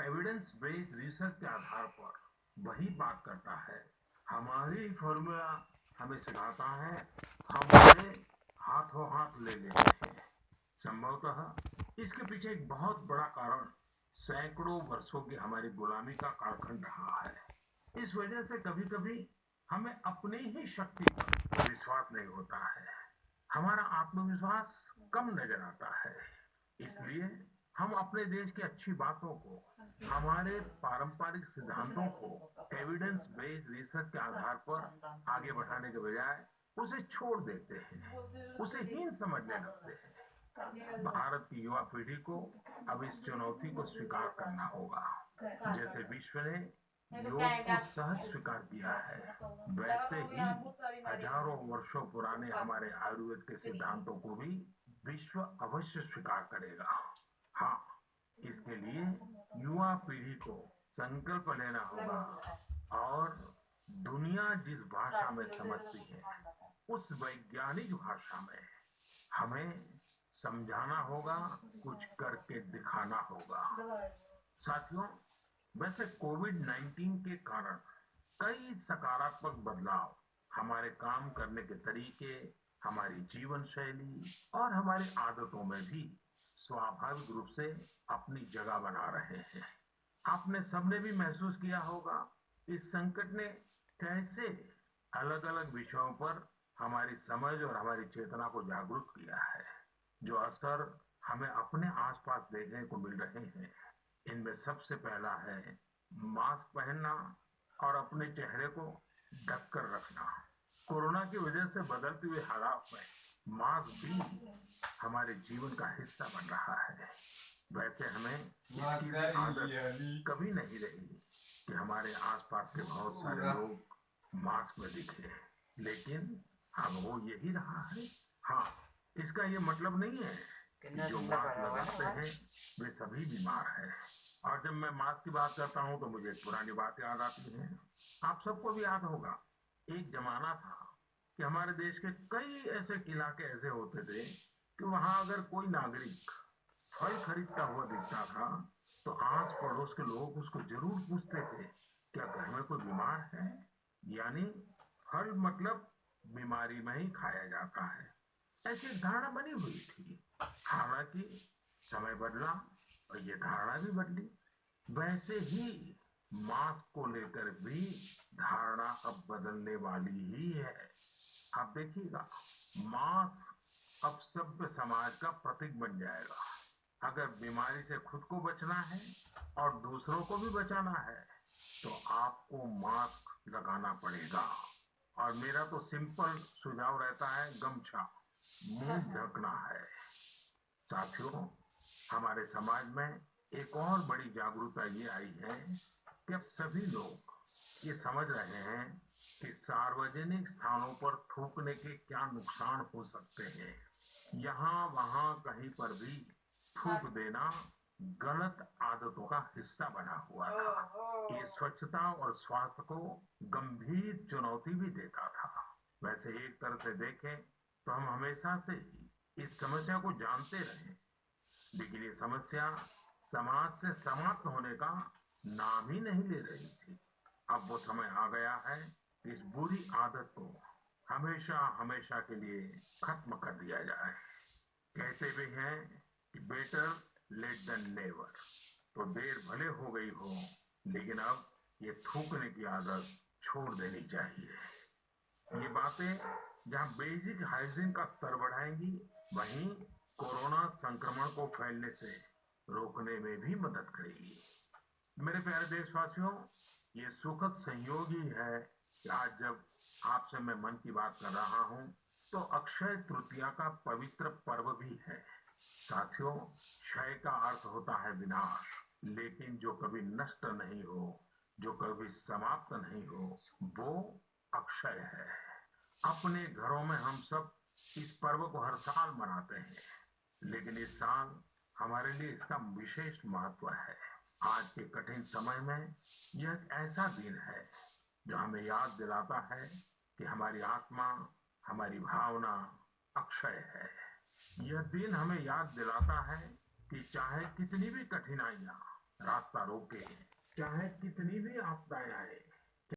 Evidence based research के आधार पर वही बात करता है। हमारी फॉर्मूला हमें सिखाता है, हम उसे हाथों हाथ ले लेते हैं। संभवतः इसके पीछे एक बहुत बड़ा कारण सैकड़ों वर्षों की हमारी गुलामी का कालखंड रहा है। इस वजह से कभी कभी हमें अपनी ही शक्ति पर विश्वास नहीं होता है। हमारा आत्मविश्वास कम नजर आता है। इसलिए हम अपने देश की अच्छी बातों को, हमारे पारंपरिक सिद्धांतों को एविडेंस बेस्ड रिसर्च के आधार पर आगे बढ़ाने के बजाय उसे छोड़ देते हैं, उसे हीन समझने लगते हैं। भारत की युवा पीढ़ी को अब इस चुनौती को स्वीकार करना होगा। जैसे विश्व ने योग को सहज स्वीकार किया है, वैसे ही हजारों वर्षों पुराने हमारे आयुर्वेद के सिद्धांतों को भी विश्व अवश्य स्वीकार करेगा। हाँ, इसके लिए युवा पीढ़ी को संकल्प लेना होगा और दुनिया जिस भाषा में समझती है उस वैज्ञानिक भाषा में हमें समझाना होगा, कुछ करके दिखाना होगा। साथियों, वैसे कोविड-19 के कारण कई सकारात्मक बदलाव हमारे काम करने के तरीके, हमारी जीवन शैली और हमारी आदतों में भी स्वाभाविक रूप से अपनी जगह बना रहे हैं। आपने सबने भी महसूस किया होगा इस संकट ने कैसे अलग अलग विषयों पर हमारी समझ और हमारी चेतना को जागरूक किया है। जो असर हमें अपने आसपास देखने को मिल रहे हैं, इनमें सबसे पहला है मास्क पहनना और अपने चेहरे को ढककर रखना। कोरोना की वजह से बदलते हुए हालात में मास्क भी हमारे जीवन का हिस्सा बन रहा है। वैसे हमें इसकी भी आदत कभी नहीं रही कि हमारे आसपास के बहुत सारे लोग मास्क में दिखे, लेकिन अब हो यही रहा है। हाँ, इसका ये मतलब नहीं है कि जो मास्क लगाते हैं वे सभी बीमार हैं। और जब मैं मास्क की बात करता हूँ तो मुझे एक पुरानी बात याद आती है। आप सबको भी याद होगा, एक जमाना था कि हमारे देश के कई ऐसे इलाके ऐसे होते थे कि वहां अगर कोई नागरिक फल खरीदता हुआ दिखता था तो आस पड़ोस के लोग उसको जरूर पूछते थे, क्या घर में कोई बीमार है? यानी फल मतलब बीमारी में ही खाया जाता है, ऐसी धारणा बनी हुई थी। हालांकि समय बदला और ये धारणा भी बदली। वैसे ही मास्क को लेकर भी धारणा अब बदलने वाली ही है। आप देखिएगा, मास्क अब सभ्य समाज का प्रतीक बन जाएगा। अगर बीमारी से खुद को बचना है और दूसरों को भी बचाना है तो आपको मास्क लगाना पड़ेगा। और मेरा तो सिंपल सुझाव रहता है, गमछा मुंह ढकना है। साथियों, हमारे समाज में एक और बड़ी जागरूकता ये आई है कि अब सभी लोग ये समझ रहे हैं कि सार्वजनिक स्थानों पर थूकने के क्या नुकसान हो सकते हैं। यहाँ वहाँ कहीं पर भी थूक देना गलत आदतों का हिस्सा बना हुआ था। ये स्वच्छता और स्वास्थ्य को गंभीर चुनौती भी देता था। वैसे एक तरह से देखें तो हम हमेशा से ही इस समस्या को जानते रहे, लेकिन ये समस्या समाज से समाप्त होने का नाम ही नहीं ले रही थी। अब वो समय आ गया है कि इस बुरी आदत को हमेशा हमेशा के लिए खत्म कर दिया जाए। कहते भी हैं कि बेटर लेट देन नेवर। तो देर भले हो गई हो, लेकिन अब ये थूकने की आदत छोड़ देनी चाहिए। ये बातें जहाँ बेसिक हाइजीन का स्तर बढ़ाएंगी, वहीं कोरोना संक्रमण को फैलने से रोकने में भी मदद करेगी। मेरे प्यारे देशवासियों, ये सुखद संयोग ही है कि आज जब आपसे मैं मन की बात कर रहा हूँ तो अक्षय तृतीया का पवित्र पर्व भी है। साथियों, क्षय का अर्थ होता है विनाश, लेकिन जो कभी नष्ट नहीं हो, जो कभी समाप्त नहीं हो, वो अक्षय है। अपने घरों में हम सब इस पर्व को हर साल मनाते हैं, लेकिन इस साल हमारे लिए इसका विशेष महत्व है। आज के कठिन समय में यह एक ऐसा दिन है जो हमें याद दिलाता है कि हमारी आत्मा, हमारी भावना अक्षय है। यह दिन हमें याद दिलाता है कि चाहे कितनी भी कठिनाइयां रास्ता रोके, चाहे कितनी भी आपदाएं आए।